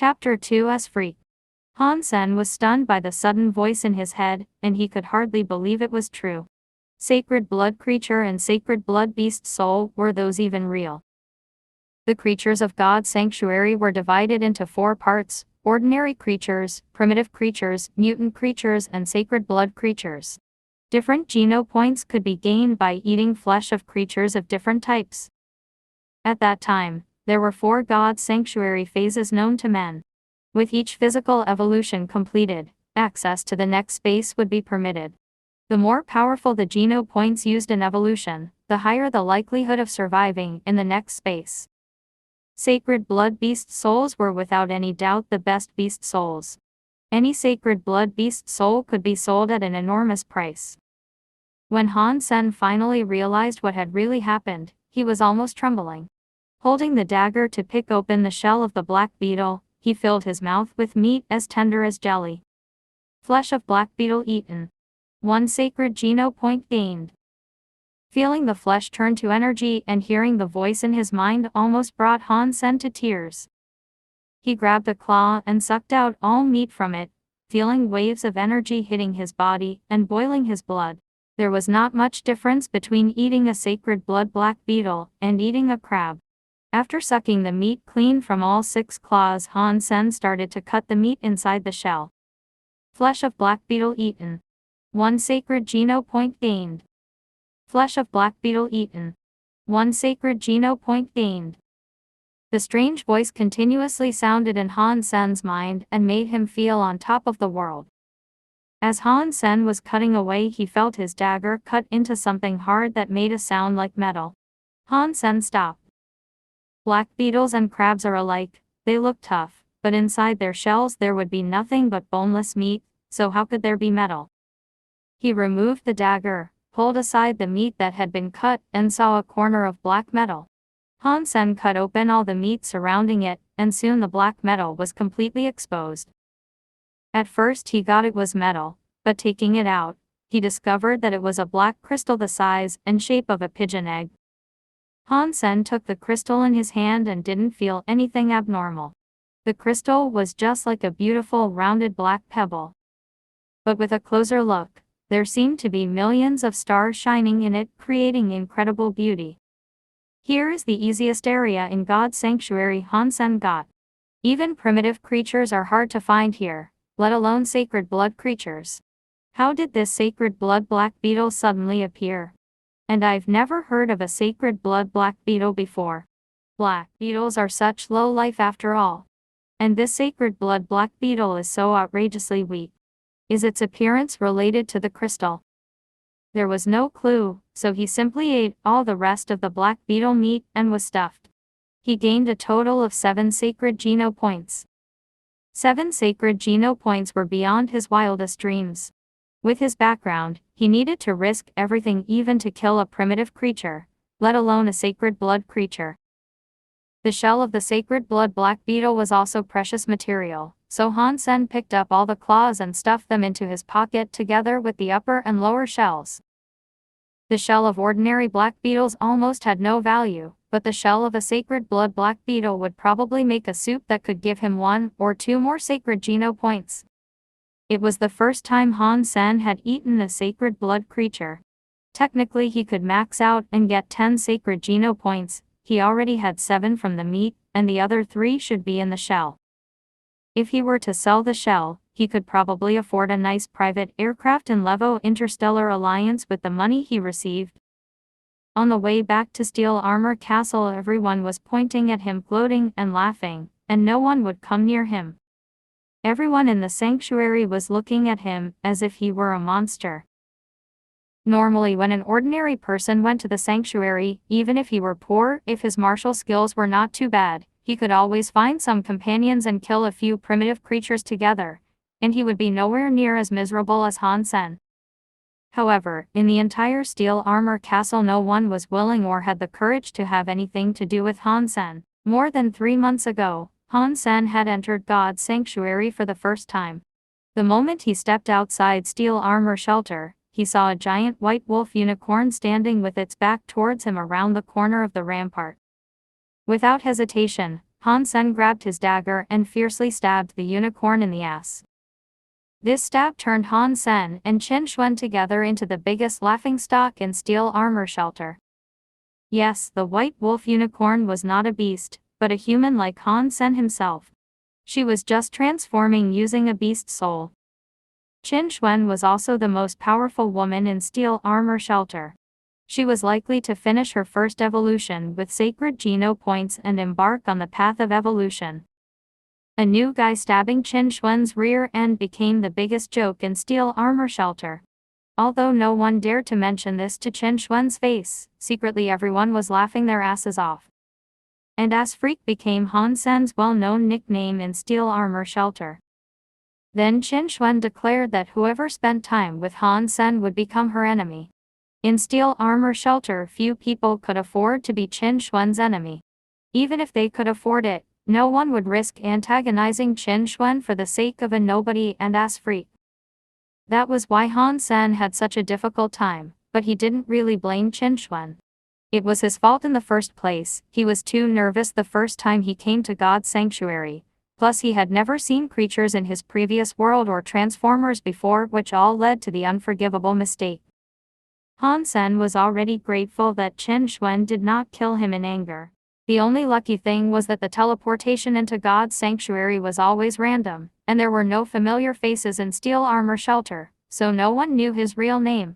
Chapter 2 As Freak. Han Sen was stunned by the sudden voice in his head, and he could hardly believe it was true. Sacred blood creature and sacred blood beast soul, were those even real? The creatures of God's sanctuary were divided into 4 parts: ordinary creatures, primitive creatures, mutant creatures, and sacred blood creatures. Different geno points could be gained by eating flesh of creatures of different types. At that time, there were 4 God's sanctuary phases known to men. With each physical evolution completed, access to the next space would be permitted. The more powerful the geno points used in evolution, the higher the likelihood of surviving in the next space. Sacred blood beast souls were without any doubt the best beast souls. Any sacred blood beast soul could be sold at an enormous price. When Han Sen finally realized what had really happened, he was almost trembling. Holding the dagger to pick open the shell of the black beetle, he filled his mouth with meat as tender as jelly. Flesh of black beetle eaten. 1 sacred geno point gained. Feeling the flesh turn to energy and hearing the voice in his mind almost brought Han Sen to tears. He grabbed a claw and sucked out all meat from it, feeling waves of energy hitting his body and boiling his blood. There was not much difference between eating a sacred blood black beetle and eating a crab. After sucking the meat clean from all 6 claws, Han Sen started to cut the meat inside the shell. Flesh of black beetle eaten. 1 sacred geno point gained. Flesh of black beetle eaten. 1 sacred geno point gained. The strange voice continuously sounded in Han Sen's mind and made him feel on top of the world. As Han Sen was cutting away, he felt his dagger cut into something hard that made a sound like metal. Han Sen stopped. Black beetles and crabs are alike, they look tough, but inside their shells there would be nothing but boneless meat, so how could there be metal? He removed the dagger, pulled aside the meat that had been cut, and saw a corner of black metal. Han Sen cut open all the meat surrounding it, and soon the black metal was completely exposed. At first he thought it was metal, but taking it out, he discovered that it was a black crystal the size and shape of a pigeon egg. Han Sen took the crystal in his hand and didn't feel anything abnormal. The crystal was just like a beautiful rounded black pebble. But with a closer look, there seemed to be millions of stars shining in it, creating incredible beauty. Here is the easiest area in God's sanctuary Han Sen got. Even primitive creatures are hard to find here, let alone sacred blood creatures. How did this sacred blood black beetle suddenly appear? And I've never heard of a sacred blood black beetle before. Black beetles are such low life after all. And this sacred blood black beetle is so outrageously weak. Is its appearance related to the crystal? There was no clue, so he simply ate all the rest of the black beetle meat and was stuffed. He gained a total of 7 sacred geno points. 7 sacred geno points were beyond his wildest dreams. With his background, he needed to risk everything even to kill a primitive creature, let alone a sacred blood creature. The shell of the sacred blood black beetle was also precious material, so Han Sen picked up all the claws and stuffed them into his pocket together with the upper and lower shells. The shell of ordinary black beetles almost had no value, but the shell of a sacred blood black beetle would probably make a soup that could give him 1 or 2 more sacred geno points. It was the first time Han Sen had eaten a sacred blood creature. Technically he could max out and get 10 sacred geno points. He already had 7 from the meat, and the other 3 should be in the shell. If he were to sell the shell, he could probably afford a nice private aircraft in Levo Interstellar Alliance with the money he received. On the way back to Steel Armor Castle, everyone was pointing at him, gloating and laughing, and no one would come near him. Everyone in the sanctuary was looking at him as if he were a monster. Normally when an ordinary person went to the sanctuary, even if he were poor, if his martial skills were not too bad, he could always find some companions and kill a few primitive creatures together, and he would be nowhere near as miserable as Han Sen. However, in the entire Steel Armor Castle no one was willing or had the courage to have anything to do with Han Sen. More than 3 months ago, Han Sen had entered God's sanctuary for the first time. The moment he stepped outside Steel Armor Shelter, he saw a giant white wolf unicorn standing with its back towards him around the corner of the rampart. Without hesitation, Han Sen grabbed his dagger and fiercely stabbed the unicorn in the ass. This stab turned Han Sen and Qin Xuan together into the biggest laughingstock in steel armor shelter. Yes, the white wolf unicorn was not a beast, but a human like Han Sen himself. She was just transforming using a beast soul. Qin Xuan was also the most powerful woman in steel armor shelter. She was likely to finish her first evolution with sacred Geno points and embark on the path of evolution. A new guy stabbing Qin Xuan's rear end became the biggest joke in steel armor shelter. Although no one dared to mention this to Qin Xuan's face, secretly everyone was laughing their asses off. And Ass Freak became Han Sen's well-known nickname in steel armor shelter. Then Qin Xuan declared that whoever spent time with Han Sen would become her enemy. In steel armor shelter, few people could afford to be Qin Xuan's enemy. Even if they could afford it, no one would risk antagonizing Qin Xuan for the sake of a nobody and Ass Freak. That was why Han Sen had such a difficult time, but he didn't really blame Qin Xuan. It was his fault in the first place. He was too nervous the first time he came to God's sanctuary. Plus he had never seen creatures in his previous world or transformers before, which all led to the unforgivable mistake. Han Sen was already grateful that Qin Xuan did not kill him in anger. The only lucky thing was that the teleportation into God's sanctuary was always random, and there were no familiar faces in steel armor shelter, so no one knew his real name.